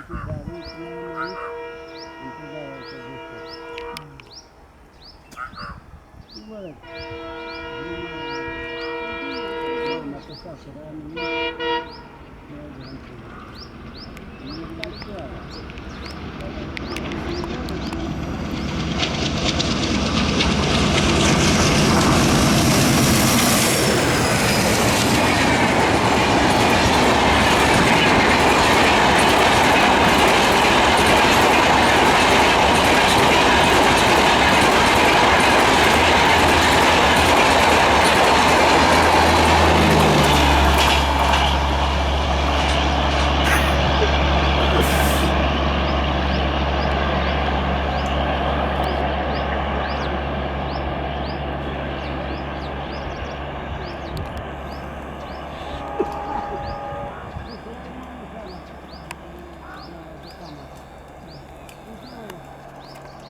ती गाडी इथनं माणूस आमच्या गावाच्या दिसतात बरं मामाचा सासरा आणि घरांची मी गाडी आला